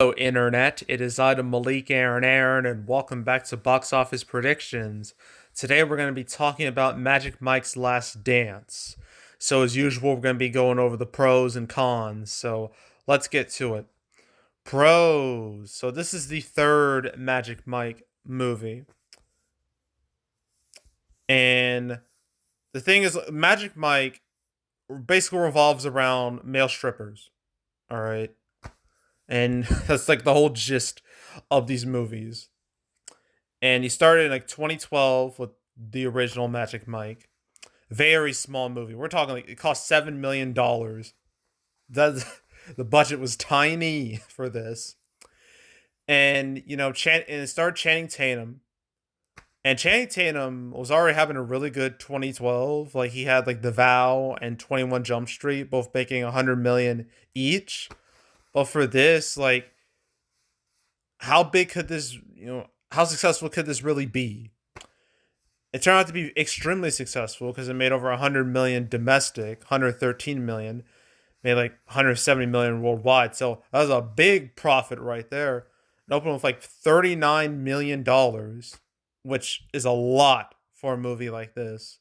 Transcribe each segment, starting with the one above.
Hello, Internet. It is I, Malik Aaron, and welcome back to Box Office Predictions. Today we're going to be talking about Magic Mike's Last Dance. So, as usual, we're going to be going over the pros and cons. So, let's get to it. Pros. So, this is the third Magic Mike movie. And the thing is, Magic Mike basically revolves around male strippers. All right. And that's like the whole gist of these movies. And he started in like 2012 with the original Magic Mike. Very small movie. We're talking like it cost $7 million. That the budget was tiny for this. And and it starred Channing Tatum. And Channing Tatum was already having a really good 2012. Like he had like The Vow and 21 Jump Street, both making 100 million each. But for this, like, how big could this, how successful could this really be? It turned out to be extremely successful because it made over 100 million domestic, 113 million, made like 170 million worldwide. So that was a big profit right there. It opened with like $39 million, which is a lot for a movie like this.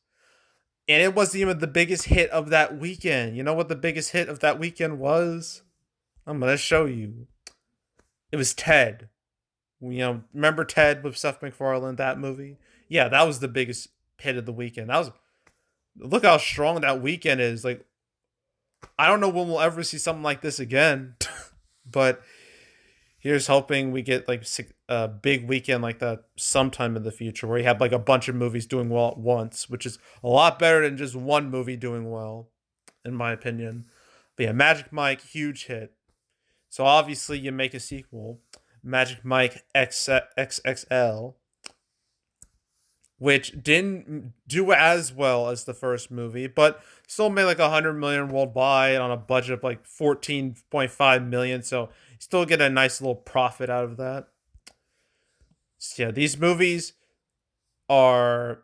And it wasn't even the biggest hit of that weekend. You know what the biggest hit of that weekend was? I'm going to show you. It was Ted. Remember Ted with Seth MacFarlane, that movie? Yeah, that was the biggest hit of the weekend. That was Look how strong that weekend is. Like, I don't know when we'll ever see something like this again, but here's hoping we get like a big weekend like that sometime in the future, where you have like a bunch of movies doing well at once, which is a lot better than just one movie doing well, in my opinion. But yeah, Magic Mike, huge hit. So obviously you make a sequel, Magic Mike XXL, which didn't do as well as the first movie, but still made like 100 million worldwide on a budget of like 14.5 million. So you still get a nice little profit out of that. So yeah, these movies are,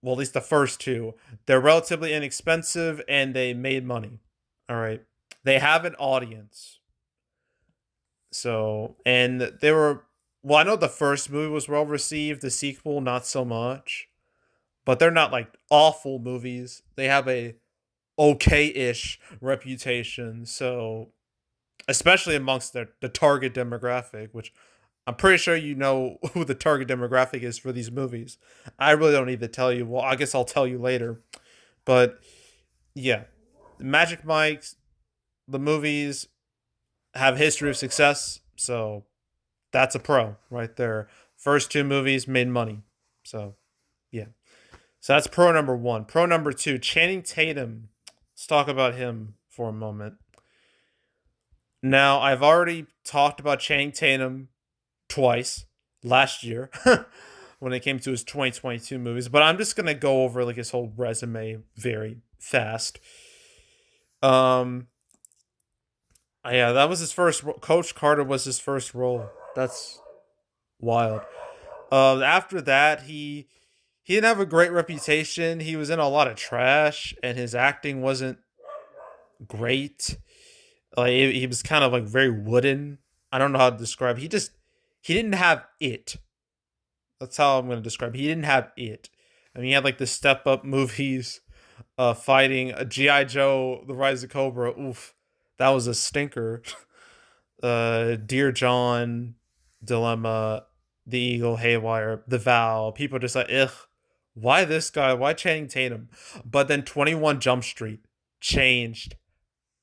well, at least the first two, they're relatively inexpensive and they made money. All right. They have an audience. So, and they were, well, I know the first movie was well received, the sequel, not so much. But they're not like awful movies. They have a okay-ish reputation. So, especially amongst the target demographic, which I'm pretty sure you know who the target demographic is for these movies. I really don't need to tell you. Well, I guess I'll tell you later. But yeah, Magic Mike's, the movies have history of success. So that's a pro right there. First two movies made money. So yeah. So that's pro number one. Pro number two, Channing Tatum. Let's talk about him for a moment. Now, I've already talked about Channing Tatum twice last year when it came to his 2022 movies, but I'm just going to go over like his whole resume very fast. Um yeah, that was his first. Coach Carter was his first role. That's wild. After that, he didn't have a great reputation. He was in a lot of trash, and his acting wasn't great. Like he was kind of like very wooden. I don't know how to describe. He didn't have it. That's how I'm going to describe. He didn't have it. I mean, he had like the Step Up movies, fighting a GI Joe, The Rise of Cobra. Oof, that was a stinker. Dear John, Dilemma, The Eagle, Haywire, The Vow. People are just like, ugh, why this guy? Why Channing Tatum? But then 21 Jump Street changed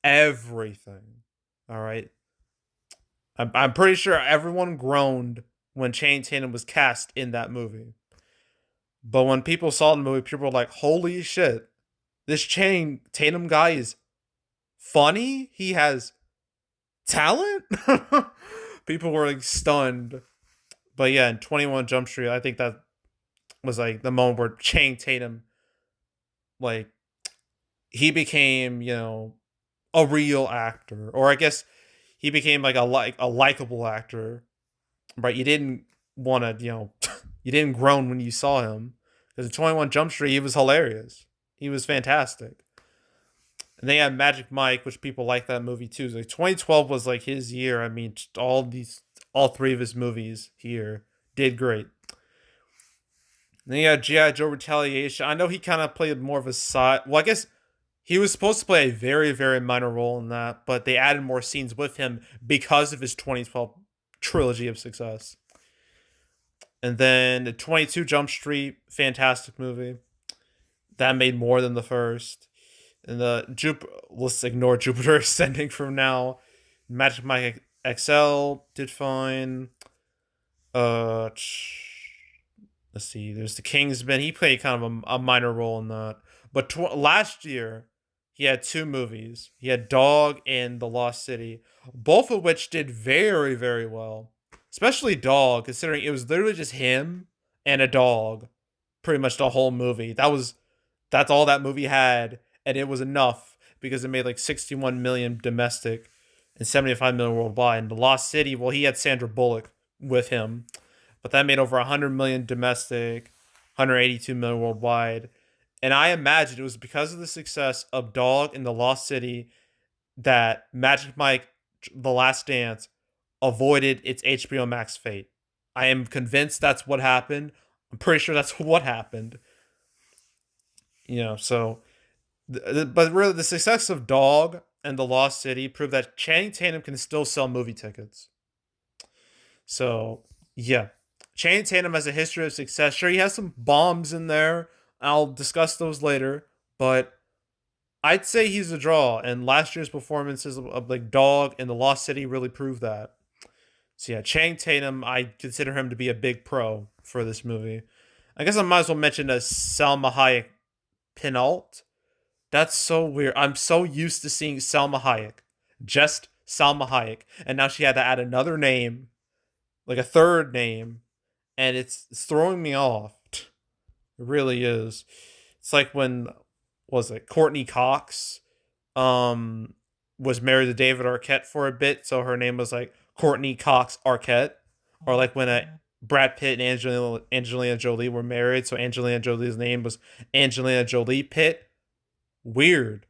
everything. All right. I'm pretty sure everyone groaned when Channing Tatum was cast in that movie. But when people saw the movie, people were like, holy shit, this Channing Tatum guy is funny. He has talent. People were like stunned. But yeah, in 21 Jump Street, I think that was like the moment where Channing Tatum, like, he became, a real actor, or I guess he became like a likable actor. Right? You didn't want to, you didn't groan when you saw him because in 21 Jump Street he was hilarious. He was fantastic. And they had Magic Mike, which people like that movie too. Like 2012 was like his year. I mean, all three of his movies here did great. And then you had G.I. Joe Retaliation. I know he kind of played more of a side. Well, I guess he was supposed to play a very, very minor role in that, but they added more scenes with him because of his 2012 trilogy of success. And then the 22 Jump Street, fantastic movie. That made more than the first. And let's ignore Jupiter Ascending from now. Magic Mike XL did fine. Let's see. There's the Kingsman. He played kind of a minor role in that. But last year, he had two movies. He had Dog and The Lost City, both of which did very, very well. Especially Dog, considering it was literally just him and a dog, pretty much the whole movie. That's all that movie had, and it was enough because it made like 61 million domestic and 75 million worldwide. And The Lost City, well, he had Sandra Bullock with him, but that made over 100 million domestic, 182 million worldwide. And I imagine it was because of the success of Dog and The Lost City that Magic Mike: The Last Dance avoided its HBO Max fate. I am convinced that's what happened. I'm pretty sure that's what happened. So, but really, the success of Dog and The Lost City proved that Channing Tatum can still sell movie tickets. So, yeah. Channing Tatum has a history of success. Sure, he has some bombs in there. I'll discuss those later, but I'd say he's a draw. And last year's performances of like Dog and The Lost City really proved that. So yeah, Channing Tatum, I consider him to be a big pro for this movie. I guess I might as well mention Salma Hayek Penalt. That's so weird. I'm so used to seeing Salma Hayek. Just Salma Hayek. And now she had to add another name, like a third name, and it's throwing me off. It really is. It's like when, was it, Courtney Cox was married to David Arquette for a bit, so her name was like Courtney Cox Arquette. Or like when Brad Pitt and Angelina Jolie were married, so Angelina Jolie's name was Angelina Jolie Pitt. Weird.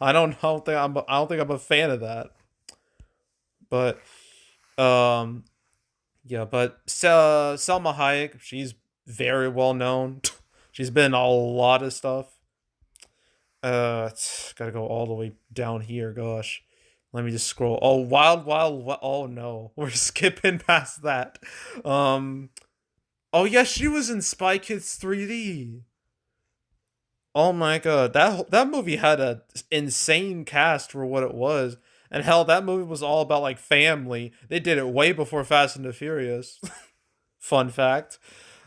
I don't think I'm a fan of that. But yeah, but Salma Hayek, she's very well known. She's been in a lot of stuff. Gotta go all the way down here. Gosh, let me just scroll. Oh, oh no, we're skipping past that. Oh yeah, she was in Spy Kids 3D. Oh my god, that movie had a insane cast for what it was. And hell, that movie was all about like family. They did it way before Fast and the Furious. Fun fact.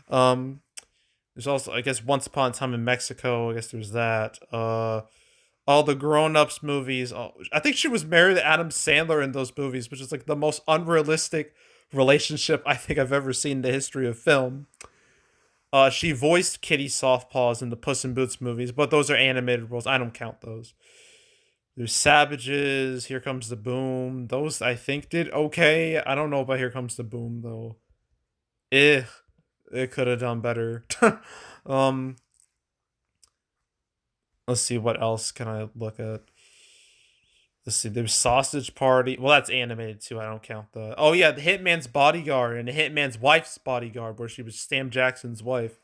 There's also, I guess, Once Upon a Time in Mexico. I guess there's that. All the Grown Ups movies. I think she was married to Adam Sandler in those movies, which is like the most unrealistic relationship I think I've ever seen in the history of film. She voiced Kitty Softpaws in the Puss in Boots movies, but those are animated roles. I don't count those. There's Savages, Here Comes the Boom. Those I think did okay. I don't know about Here Comes the Boom though. It could have done better. um, let's see what else can I look at. Let's see. There's Sausage Party. Well, that's animated too. I don't count the. Oh yeah, the Hitman's Bodyguard and the Hitman's Wife's Bodyguard, where she was Sam Jackson's wife.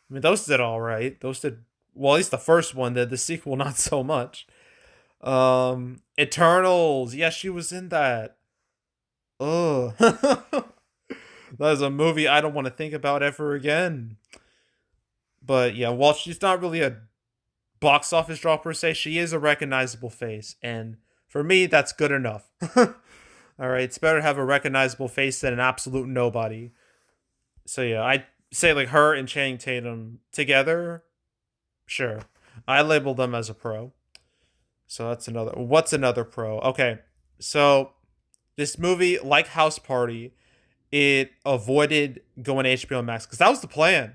I mean, those did all right. Those did well. At least the first one did. The sequel, not so much. Eternals. Yeah, she was in that. Ugh. That is a movie I don't want to think about ever again. But yeah, while she's not really a box office draw per se, she is a recognizable face. And for me, that's good enough. Alright, it's better to have a recognizable face than an absolute nobody. So yeah, I say like her and Channing Tatum together, sure. I label them as a pro. So that's another. What's another pro? Okay, so this movie, like House Party, it avoided going HBO Max because that was the plan.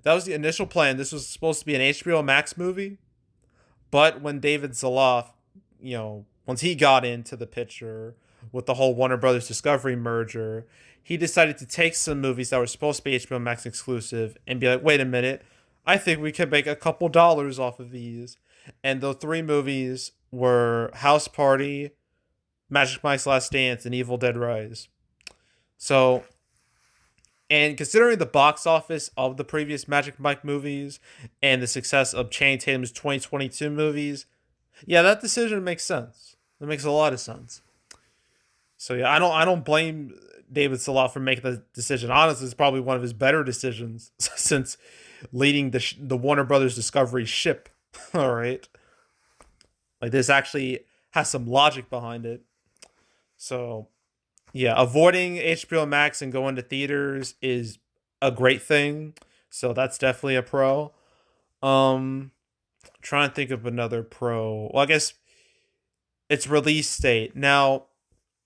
That was the initial plan. This was supposed to be an HBO Max movie, but when David Zaloff, once he got into the picture with the whole Warner Brothers Discovery merger, he decided to take some movies that were supposed to be HBO Max exclusive and be like, wait a minute, I think we could make a couple dollars off of these. And those three movies were House Party, Magic Mike's Last Dance, and Evil Dead Rise. So, and considering the box office of the previous Magic Mike movies and the success of Channing Tatum's 2022 movies, yeah, that decision makes sense. It makes a lot of sense. So yeah, I don't blame David Salah for making the decision. Honestly, it's probably one of his better decisions since leading the Warner Brothers Discovery ship. All right, like this actually has some logic behind it. So yeah, avoiding HBO Max and going to theaters is a great thing. So that's definitely a pro. Um, trying to think of another pro. Well, I guess it's release date. Now,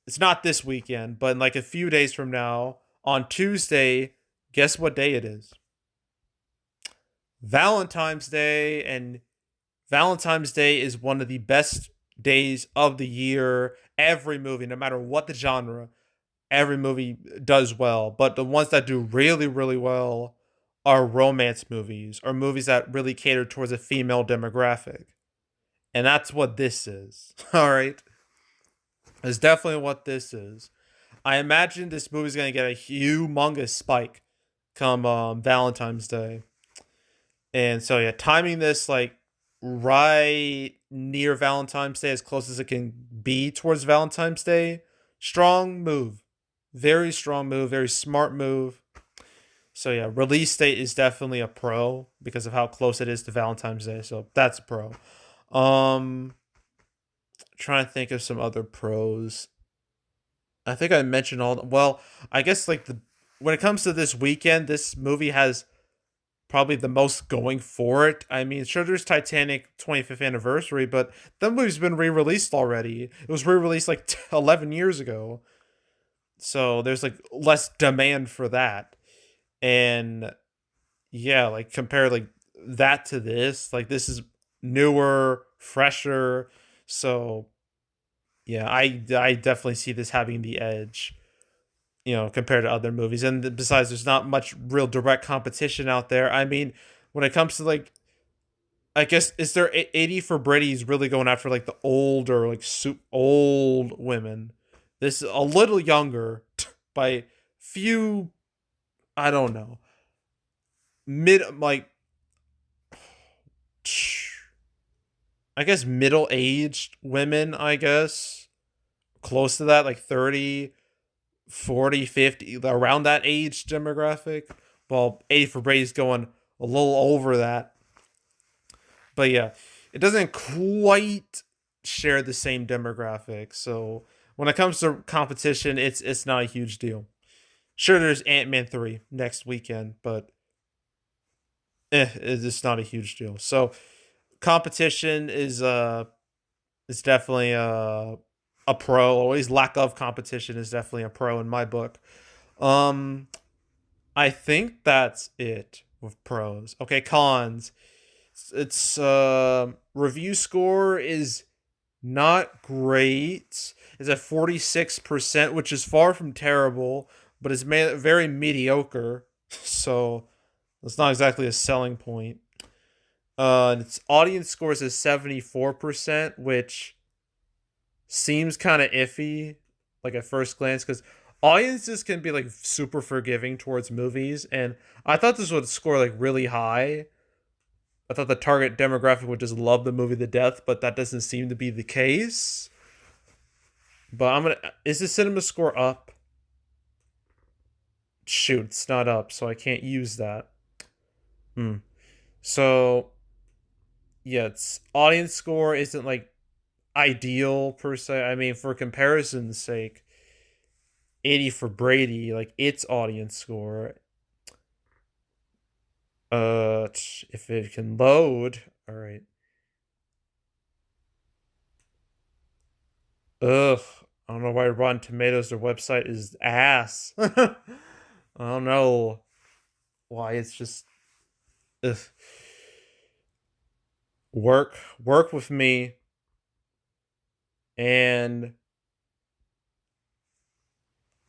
it's not this weekend, but in like a few days from now, on Tuesday, guess what day it is? Valentine's Day, and Valentine's Day is one of the best days of the year. Every movie, no matter what the genre, every movie does well. But the ones that do really, really well are romance movies or movies that really cater towards a female demographic. And that's what this is. All right. It's definitely what this is. I imagine this movie's going to get a humongous spike come Valentine's Day. And so, yeah, timing this like right near Valentine's Day, as close as it can be towards Valentine's Day, strong move. Very strong move, very smart move. So, yeah, release date is definitely a pro because of how close it is to Valentine's Day. So, that's a pro. Um, trying to think of some other pros. I think I mentioned all. Well, I guess like the when it comes to this weekend, this movie has probably the most going for it. I mean, sure, there's Titanic 25th anniversary, but that movie's been re-released already. It was re-released like 11 years ago, so there's like less demand for that. And yeah, like compare like that to this, like this is newer, fresher. So yeah, I definitely see this having the edge, compared to other movies. And besides, there's not much real direct competition out there. I mean, when it comes to like, I guess is there 80 for Brady's really going after like the older like old women. This is a little younger by few. I don't know, mid like I guess middle aged women. I guess close to that, like 30, 40, 50, around that age demographic. Well, 80 for Brady's going a little over that. But yeah, it doesn't quite share the same demographic. So when it comes to competition, it's not a huge deal. Sure, there's Ant-Man 3 next weekend, but it's not a huge deal. So competition is definitely a pro. Always lack of competition is definitely a pro in my book. Um I think that's it with pros. Okay, cons. Its review score is not great. It's at 46%, which is far from terrible, but it's very mediocre. So it's not exactly a selling point. Its audience scores is 74%, which seems kind of iffy, like at first glance, because audiences can be like super forgiving towards movies, and I thought this would score like really high. I thought the target demographic would just love the movie to death, but that doesn't seem to be the case. But I'm gonna. Is the cinema score up? Shoot, it's not up, so I can't use that. Hmm. So yeah, its audience score isn't like ideal per se. I mean, for comparison's sake, 80 for Brady, like its audience score. If it can load, all right. Ugh, I don't know why Rotten Tomatoes, their website is ass. I don't know why it's just ugh. Work with me and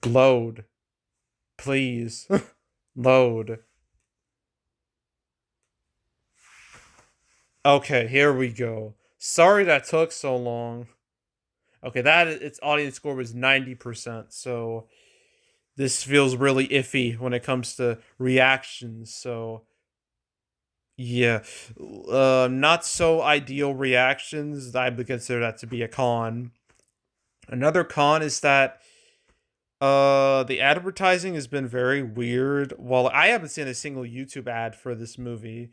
load, please. Load. Okay, here we go. Sorry that took so long. Okay, that its audience score was 90%. So this feels really iffy when it comes to reactions. So yeah, not so ideal reactions. I would consider that to be a con. Another con is that the advertising has been very weird. Well, I haven't seen a single YouTube ad for this movie,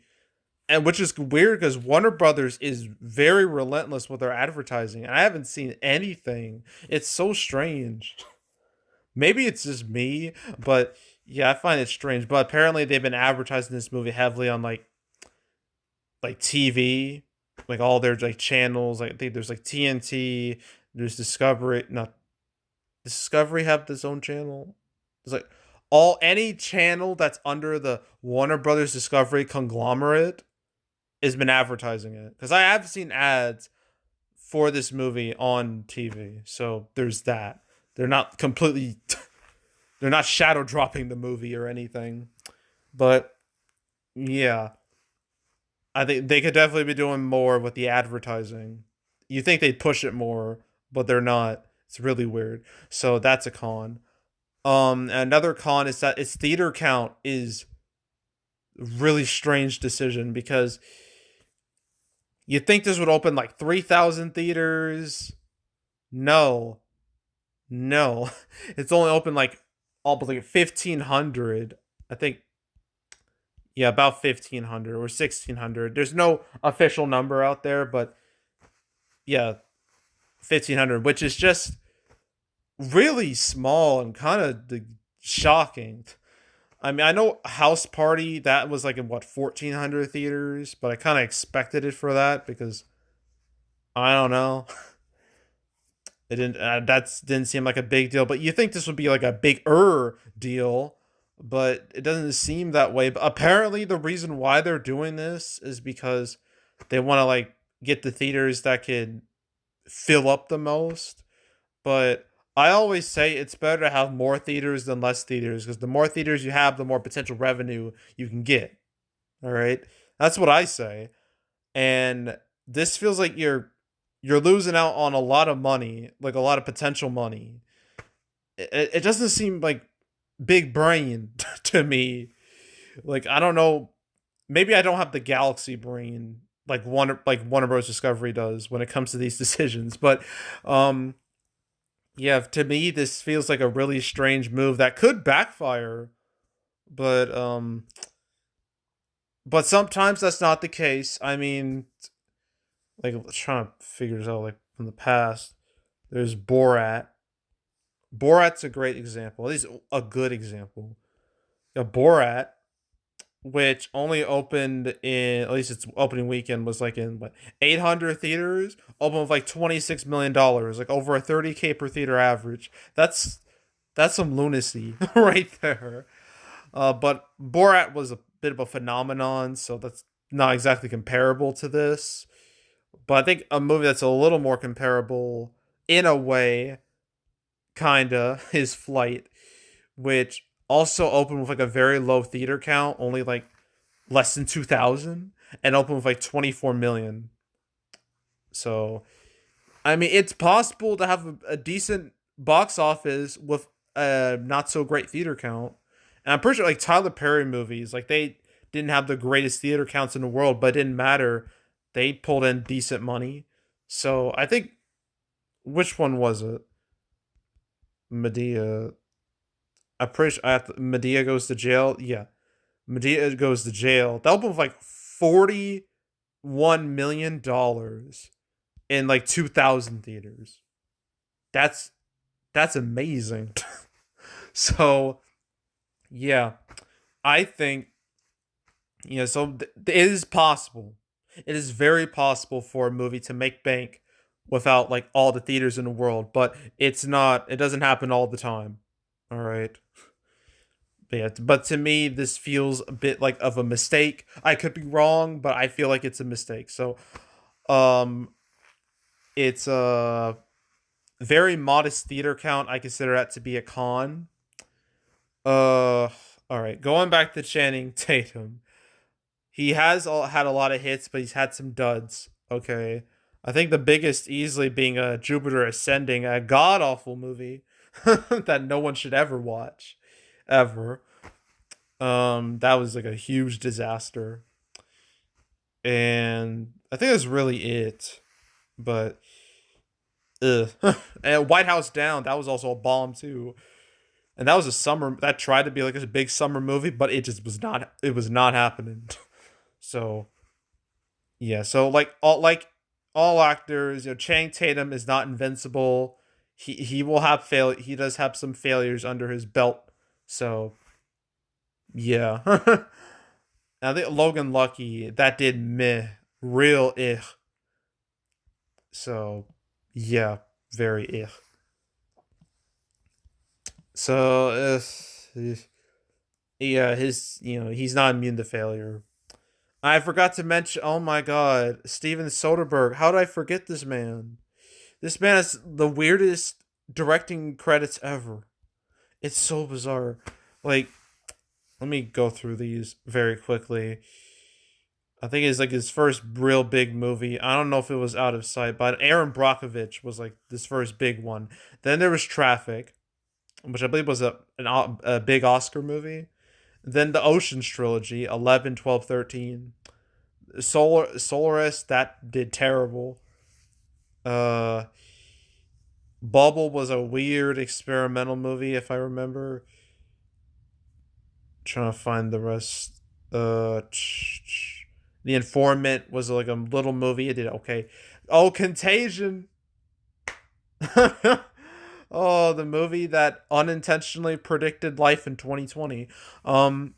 and which is weird because Warner Brothers is very relentless with their advertising. And I haven't seen anything. It's so strange. Maybe it's just me, but yeah, I find it strange. But apparently, they've been advertising this movie heavily on like TV, like all their like channels. Like I think there's like TNT, there's Discovery. Not Discovery have this own channel. It's like all any channel that's under the Warner Brothers Discovery conglomerate has been advertising it because I have seen ads for this movie on TV. So there's that. They're not completely they're not shadow dropping the movie or anything. But yeah, I think they could definitely be doing more with the advertising. You think they'd push it more, but they're not. It's really weird. So that's a con. Another con is that its theater count is a really strange decision because you think this would open like 3,000 theaters. No, no, it's only open like all but like 1,500. I think, yeah, about 1,500 or 1,600. There's no official number out there, but yeah, 1,500, which is just really small and kind of shocking. I mean, I know House Party that was like in what 1,400 theaters, but I kind of expected it for that because I don't know. It didn't. That didn't seem like a big deal, but you think this would be like a bigger deal, but it doesn't seem that way. But apparently, the reason why they're doing this is because they want to like get the theaters that could fill up the most. But I always say it's better to have more theaters than less theaters because the more theaters you have, the more potential revenue you can get. All right, that's what I say. And this feels like you're losing out on a lot of money, like a lot of potential money. It doesn't seem like big brain to me. Like I don't know, maybe I don't have the galaxy brain like Warner Bros. Discovery does when it comes to these decisions. But um, yeah, to me this feels like a really strange move that could backfire. But but sometimes that's not the case. I mean, like trying to figure this out like from the past. There's Borat. Borat's a great example. At least a good example. Yeah, Borat, which only opened in at least its opening weekend was like in what 800 theaters, opened with like $26 million, like over a 30K per theater average. That's some lunacy right there. But Borat was a bit of a phenomenon, so that's not exactly comparable to this. But I think a movie that's a little more comparable in a way, kinda, is Flight, which also opened with like a very low theater count, only like less than 2,000, and opened with like 24 million. So, I mean, it's possible to have a decent box office with a not so great theater count. And I'm pretty sure like Tyler Perry movies, like they didn't have the greatest theater counts in the world, but it didn't matter. They pulled in decent money. So I think which one was it? Medea. I'm pretty sure Medea goes to jail. Yeah, Medea goes to jail. That opened with like $41 million in like 2,000 theaters. That's that's amazing. So yeah, I think So it is possible. It is very possible for a movie to make bank without like all the theaters in the world, but it's not. It doesn't happen all the time. All right. But yeah, but to me, this feels a bit like of a mistake. I could be wrong, but I feel like it's a mistake. So, um, it's a very modest theater count. I consider that to be a con. Uh, all right. Going back to Channing Tatum. He has had a lot of hits, but he's had some duds. Okay, I think the biggest easily being a Jupiter Ascending, a god awful movie that no one should ever watch, ever. That was like a huge disaster, and I think that's really it. But ugh. And White House Down, that was also a bomb too. And that was a summer that tried to be like a big summer movie, but it just was not. It was not happening. So yeah, so all actors, Channing Tatum is not invincible. He will have fail. He does have some failures under his belt. So yeah, I think Logan Lucky that did meh, real So yeah, very So yeah, his he's not immune to failure. I forgot to mention. Oh my God, Steven Soderbergh. How did I forget this man? This man has the weirdest directing credits ever. It's so bizarre. Like, let me go through these very quickly. I think it's like his first real big movie. I don't know if it was Out of Sight, but Aaron Brockovich was like this first big one. Then there was Traffic, which I believe was a big Oscar movie. Then the Ocean's trilogy, 11, 12, 13. Solaris, that did terrible. Uh, Bubble was a weird experimental movie, if I remember. Trying to find the rest. The Informant was like a little movie. It did okay. Oh, Contagion. Oh, the movie that unintentionally predicted life in 2020. Um,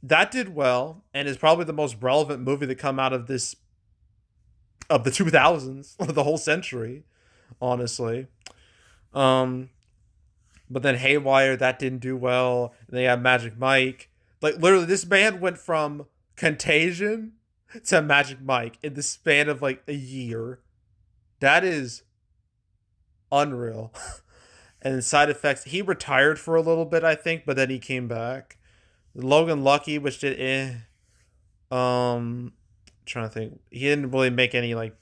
that did well, and is probably the most relevant movie to come out of the 2000s, the whole century, honestly. Um, but then Haywire, that didn't do well. They had Magic Mike. Like literally, this band went from Contagion to Magic Mike in the span of like a year. That is unreal. And Side Effects, he retired for a little bit, I think, but then he came back. Logan Lucky, which did trying to think, he didn't really make any like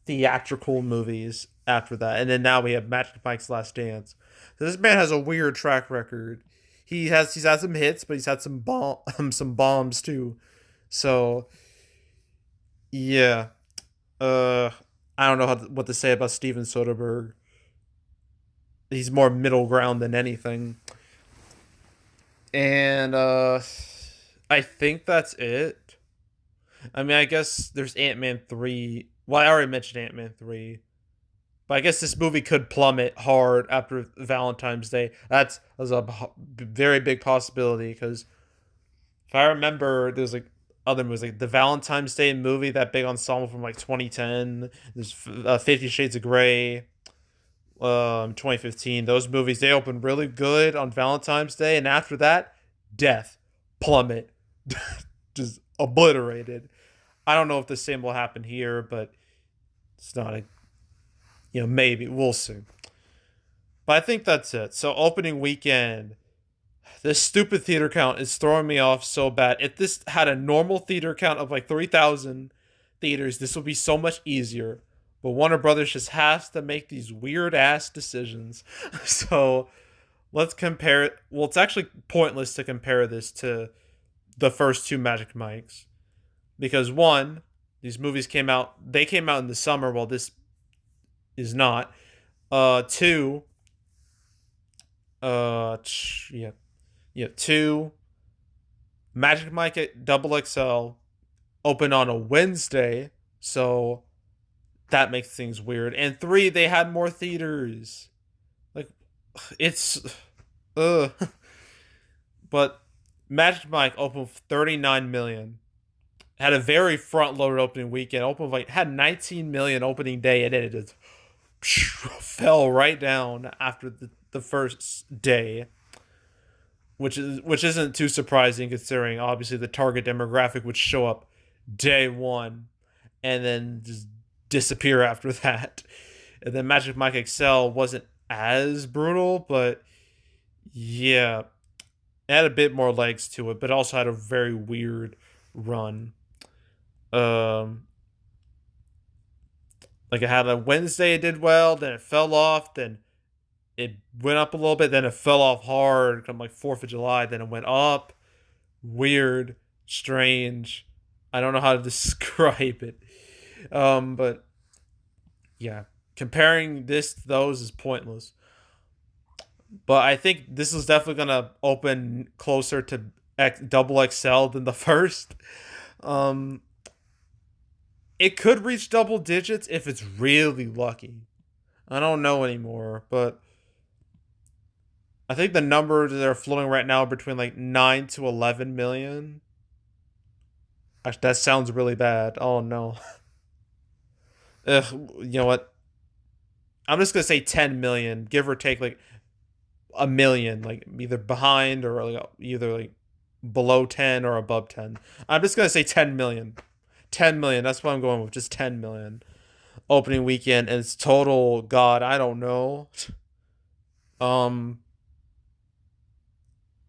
theatrical movies after that. And then now we have Magic Mike's Last Dance. So this man has a weird track record. He's had some hits, but he's had some bombs too. So yeah, uh, I don't know what to say about Steven Soderbergh. He's more middle ground than anything. And I think that's it. I mean, I guess there's Ant Man 3. Well, I already mentioned Ant Man 3. But I guess this movie could plummet hard after Valentine's Day. That's a very big possibility because if I remember, there's like other movies like the Valentine's Day movie, that big ensemble from like 2010. There's 50 Shades of Grey, 2015. Those movies, they opened really good on Valentine's Day, and after that, death, plummet, just obliterated. I don't know if the same will happen here, but it's not a maybe we'll see. But I think that's it. So opening weekend, this stupid theater count is throwing me off so bad. If this had a normal theater count of like 3,000 theaters, this would be so much easier. But Warner Brothers just has to make these weird ass decisions. So let's compare it. Well, it's actually pointless to compare this to the first two Magic Mikes because one, these movies came out. They came out in the summer, while this is not. Two. Yeah, yeah. Two. Magic Mike at Double XL opened on a Wednesday, so that makes things weird. And three, they had more theaters. Like, it's, but Magic Mike opened 39 million. Had a very front loaded opening weekend. Opened like had 19 million opening day, and then it just fell right down after the first day, which isn't too surprising considering obviously the target demographic would show up day one and then just disappear after that. And then Magic Mike XL wasn't as brutal, but yeah, it had a bit more legs to it, but also had a very weird run. Um, like it had a Wednesday, it did well, then it fell off, then it went up a little bit, then it fell off hard come like 4th of July, then it went up. Weird, strange. I don't know how to describe it. But yeah, comparing this to those is pointless. But I think this is definitely gonna open closer to double XL than the first. Um, it could reach double digits if it's really lucky. I don't know anymore, but I think the numbers that are floating right now are between like 9 to 11 million. Actually, that sounds really bad. Oh no. Ugh, you know what? I'm just gonna say 10 million, give or take like a million, like either behind or like either like below 10 or above 10. I'm just gonna say 10 million. 10 million. That's what I'm going with. Just 10 million. Opening weekend, and it's total. God, I don't know.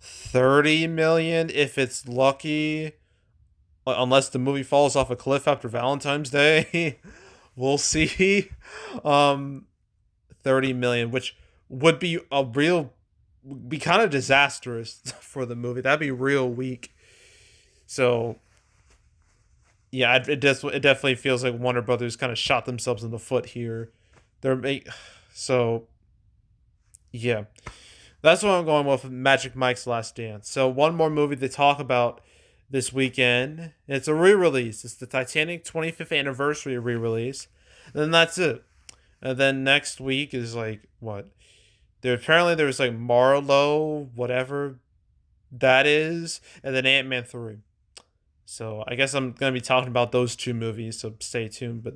30 million if it's lucky, unless the movie falls off a cliff after Valentine's Day. We'll see. Um, 30 million, which would be be kind of disastrous for the movie. That'd be real weak. So yeah, it definitely feels like Warner Brothers kind of shot themselves in the foot here. They're make so yeah. That's what I'm going with Magic Mike's Last Dance. So one more movie to talk about this weekend. It's a re-release. It's the Titanic 25th anniversary re-release. And then that's it. And then next week is like what? There's like Marlowe, whatever that is, and then Ant-Man 3. So I guess I'm gonna be talking about those two movies, so stay tuned.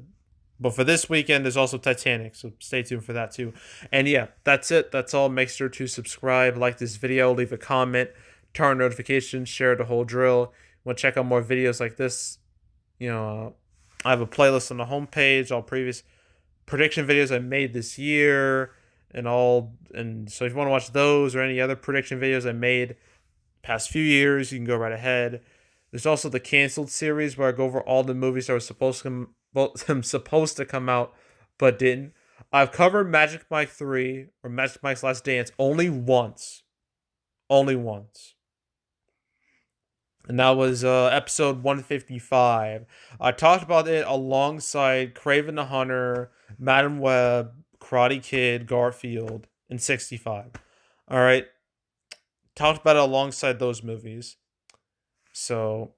But for this weekend, there's also Titanic, so stay tuned for that too. And yeah, that's it. That's all. Make sure to subscribe, like this video, leave a comment, turn on notifications, share the whole drill. Want to check out more videos like this? I have a playlist on the homepage, all previous prediction videos I made this year, and so if you want to watch those or any other prediction videos I made past few years, you can go right ahead. There's also the canceled series where I go over all the movies that were supposed to come out but didn't. I've covered Magic Mike 3 or Magic Mike's Last Dance only once. Only once. And that was episode 155. I talked about it alongside Craven the Hunter, Madam Web, Karate Kid, Garfield, and 65. All right. Talked about it alongside those movies. So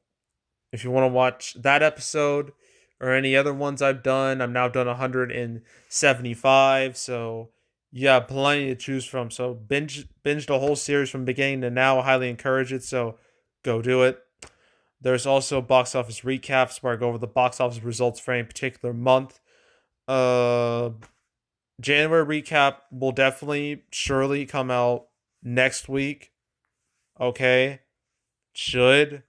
if you want to watch that episode or any other ones I've done, I'm now done 175. So yeah, plenty to choose from. So binge the whole series from beginning to now. I highly encourage it. So go do it. There's also box office recaps where I go over the box office results for any particular month. January recap will surely come out next week. Okay. Should.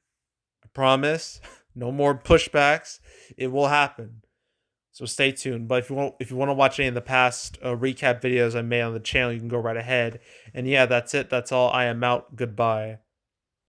I promise. No more pushbacks. It will happen. So stay tuned. But if you want to watch any of the past recap videos I made on the channel, you can go right ahead. And yeah, that's it. That's all. I am out. Goodbye.